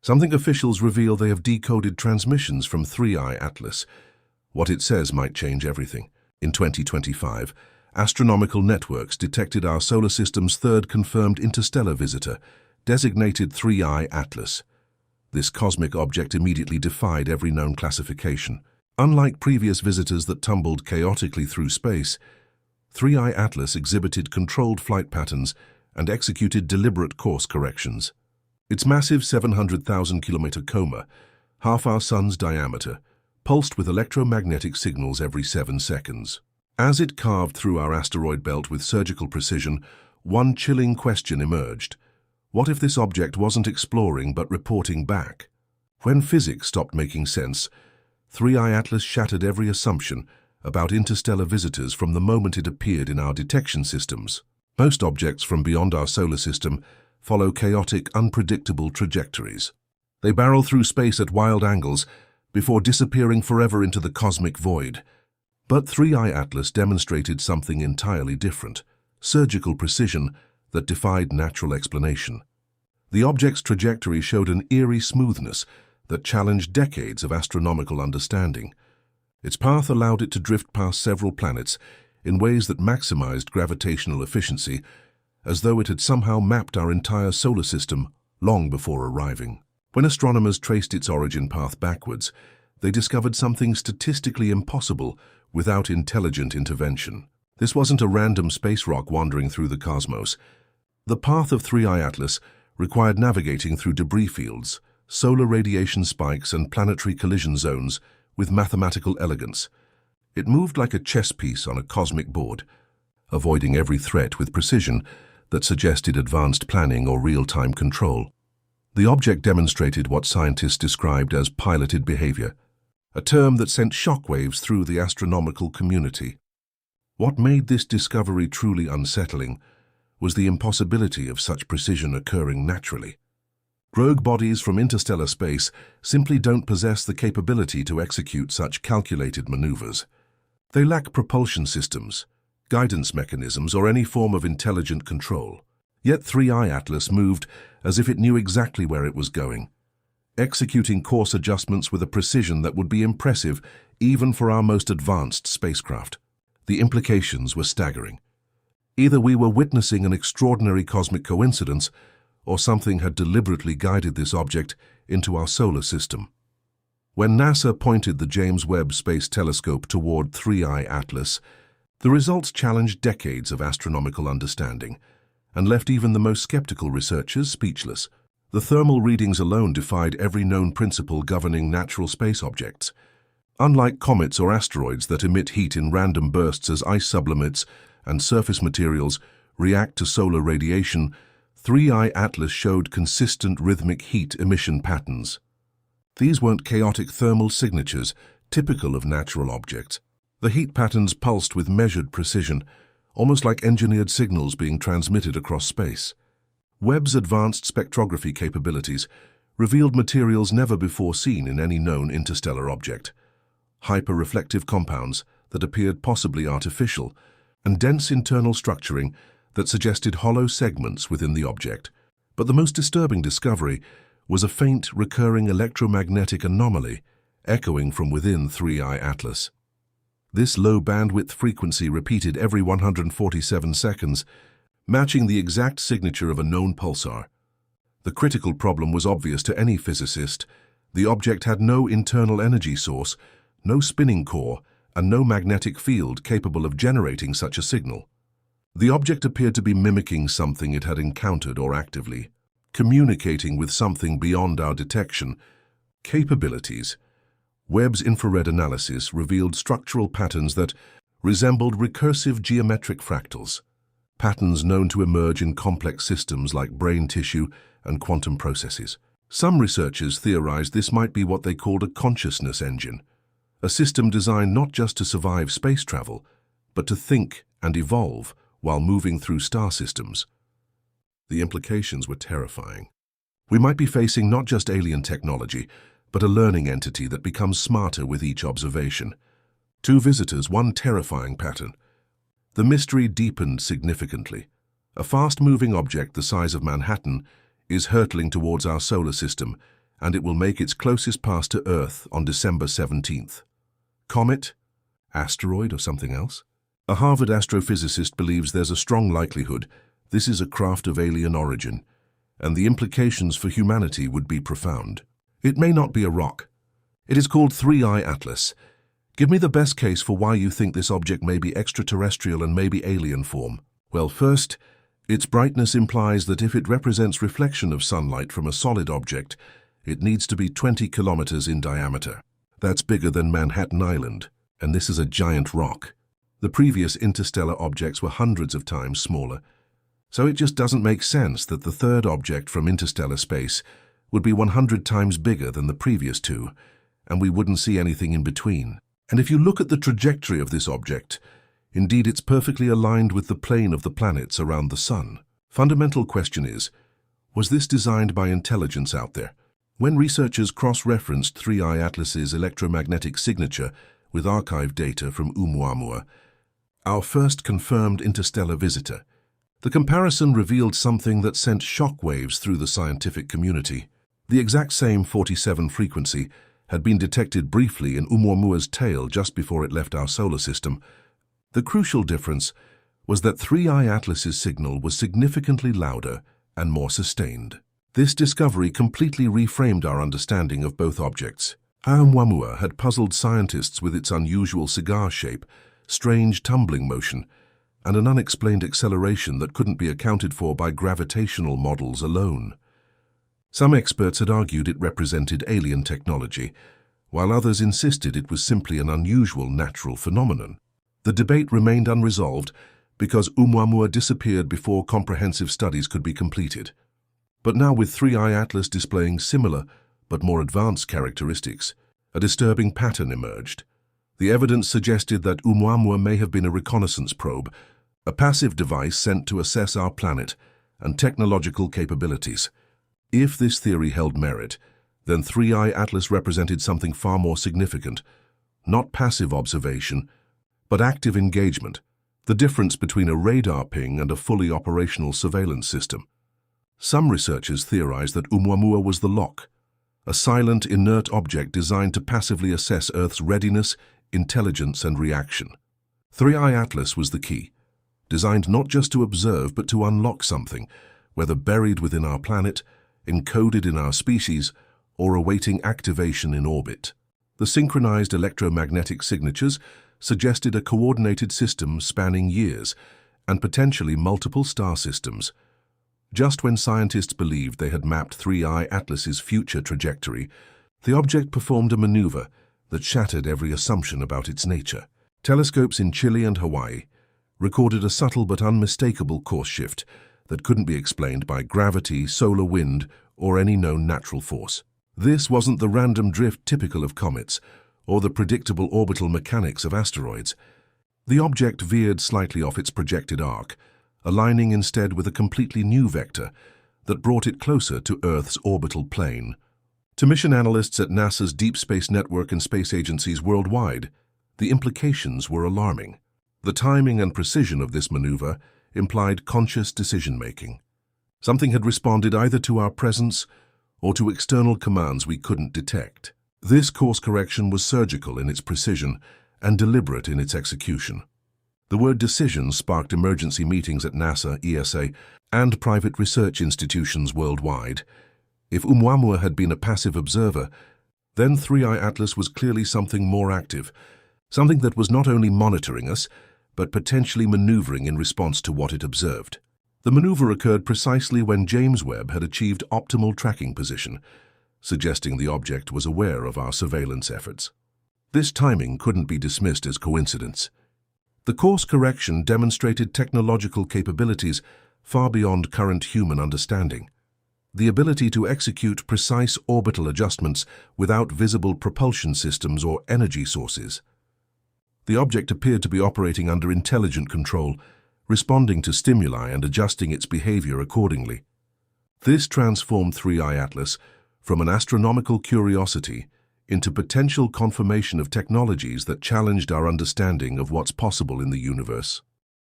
Something officials reveal they have decoded transmissions from 3I Atlas. What it says might change everything. In 2025, astronomical networks detected our solar system's third confirmed interstellar visitor, designated 3I Atlas. This cosmic object immediately defied every known classification. Unlike previous visitors that tumbled chaotically through space, 3I Atlas exhibited controlled flight patterns and executed deliberate course corrections. Its massive 700,000-kilometer coma, half our sun's diameter, pulsed with electromagnetic signals every 7 seconds. As it carved through our asteroid belt with surgical precision, one chilling question emerged. What if this object wasn't exploring but reporting back? When physics stopped making sense, 3I Atlas shattered every assumption about interstellar visitors from the moment it appeared in our detection systems. Most objects from beyond our solar system follow chaotic, unpredictable trajectories. They barrel through space at wild angles before disappearing forever into the cosmic void. But 3I Atlas demonstrated something entirely different, surgical precision that defied natural explanation. The object's trajectory showed an eerie smoothness that challenged decades of astronomical understanding. Its path allowed it to drift past several planets in ways that maximized gravitational efficiency, as though it had somehow mapped our entire solar system long before arriving. When astronomers traced its origin path backwards, they discovered something statistically impossible without intelligent intervention. This wasn't a random space rock wandering through the cosmos. The path of 3I Atlas required navigating through debris fields, solar radiation spikes, and planetary collision zones with mathematical elegance. It moved like a chess piece on a cosmic board, avoiding every threat with precision that suggested advanced planning or real-time control. The object demonstrated what scientists described as piloted behavior, a term that sent shockwaves through the astronomical community. What made this discovery truly unsettling was the impossibility of such precision occurring naturally. Rogue bodies from interstellar space simply don't possess the capability to execute such calculated maneuvers. They lack propulsion systems, guidance mechanisms, or any form of intelligent control. Yet 3I Atlas moved as if it knew exactly where it was going, executing course adjustments with a precision that would be impressive even for our most advanced spacecraft. The implications were staggering. Either we were witnessing an extraordinary cosmic coincidence, or something had deliberately guided this object into our solar system. When NASA pointed the James Webb Space Telescope toward 3I Atlas, the results challenged decades of astronomical understanding and left even the most skeptical researchers speechless. The thermal readings alone defied every known principle governing natural space objects. Unlike comets or asteroids that emit heat in random bursts as ice sublimates and surface materials react to solar radiation, 3I Atlas showed consistent rhythmic heat emission patterns. These weren't chaotic thermal signatures typical of natural objects. The heat patterns pulsed with measured precision, almost like engineered signals being transmitted across space. Webb's advanced spectrography capabilities revealed materials never before seen in any known interstellar object. Hyper-reflective compounds that appeared possibly artificial, and dense internal structuring that suggested hollow segments within the object. But the most disturbing discovery was a faint, recurring electromagnetic anomaly echoing from within 3I Atlas. This low-bandwidth frequency repeated every 147 seconds, matching the exact signature of a known pulsar. The critical problem was obvious to any physicist. The object had no internal energy source, no spinning core, and no magnetic field capable of generating such a signal. The object appeared to be mimicking something it had encountered or actively communicating with something beyond our detection capabilities. Webb's infrared analysis revealed structural patterns that resembled recursive geometric fractals, patterns known to emerge in complex systems like brain tissue and quantum processes. Some researchers theorized this might be what they called a consciousness engine, a system designed not just to survive space travel, but to think and evolve while moving through star systems. The implications were terrifying. We might be facing not just alien technology, but a learning entity that becomes smarter with each observation. 2 visitors, 1 terrifying pattern. The mystery deepened significantly. A fast-moving object the size of Manhattan is hurtling towards our solar system, and it will make its closest pass to Earth on December 17th. Comet? Asteroid or something else? A Harvard astrophysicist believes there's a strong likelihood this is a craft of alien origin, and the implications for humanity would be profound. It may not be a rock. It is called 3I Atlas. Give me the best case for why you think this object may be extraterrestrial and maybe alien form. Well, first, its brightness implies that if it represents reflection of sunlight from a solid object, it needs to be 20 kilometers in diameter. That's bigger than Manhattan Island, and this is a giant rock. The previous interstellar objects were hundreds of times smaller, so it just doesn't make sense that the third object from interstellar space would be 100 times bigger than the previous two, and we wouldn't see anything in between. And if you look at the trajectory of this object, indeed it's perfectly aligned with the plane of the planets around the Sun. Fundamental question is, was this designed by intelligence out there? When researchers cross-referenced 3I Atlas's electromagnetic signature with archive data from Oumuamua, our first confirmed interstellar visitor, the comparison revealed something that sent shockwaves through the scientific community. The exact same 47 frequency had been detected briefly in Oumuamua's tail just before it left our solar system. The crucial difference was that 3I Atlas's signal was significantly louder and more sustained. This discovery completely reframed our understanding of both objects. Oumuamua had puzzled scientists with its unusual cigar shape, strange tumbling motion, and an unexplained acceleration that couldn't be accounted for by gravitational models alone. Some experts had argued it represented alien technology, while others insisted it was simply an unusual natural phenomenon. The debate remained unresolved because Oumuamua disappeared before comprehensive studies could be completed. But now, with 3I Atlas displaying similar but more advanced characteristics, a disturbing pattern emerged. The evidence suggested that Oumuamua may have been a reconnaissance probe, a passive device sent to assess our planet and technological capabilities. If this theory held merit, then 3I Atlas represented something far more significant, not passive observation, but active engagement, the difference between a radar ping and a fully operational surveillance system. Some researchers theorize that Oumuamua was the lock, a silent, inert object designed to passively assess Earth's readiness, intelligence, and reaction. 3I Atlas was the key, designed not just to observe but to unlock something, whether buried within our planet, encoded in our species, or awaiting activation in orbit. The synchronized electromagnetic signatures suggested a coordinated system spanning years and potentially multiple star systems. Just when scientists believed they had mapped 3I Atlas's future trajectory, the object performed a maneuver that shattered every assumption about its nature. Telescopes in Chile and Hawaii recorded a subtle but unmistakable course shift that couldn't be explained by gravity, solar wind, or any known natural force. This wasn't the random drift typical of comets, or the predictable orbital mechanics of asteroids. The object veered slightly off its projected arc, aligning instead with a completely new vector that brought it closer to Earth's orbital plane. To mission analysts at NASA's Deep Space Network and space agencies worldwide, the implications were alarming. The timing and precision of this maneuver implied conscious decision-making. Something had responded either to our presence or to external commands we couldn't detect. This course correction was surgical in its precision and deliberate in its execution. The word decision sparked emergency meetings at NASA, ESA, and private research institutions worldwide. If Oumuamua had been a passive observer, then 3I Atlas was clearly something more active, something that was not only monitoring us, but potentially maneuvering in response to what it observed. The maneuver occurred precisely when James Webb had achieved optimal tracking position, suggesting the object was aware of our surveillance efforts. This timing couldn't be dismissed as coincidence. The course correction demonstrated technological capabilities far beyond current human understanding. The ability to execute precise orbital adjustments without visible propulsion systems or energy sources. The object appeared to be operating under intelligent control, responding to stimuli and adjusting its behavior accordingly. This transformed 3I Atlas from an astronomical curiosity into potential confirmation of technologies that challenged our understanding of what's possible in the universe.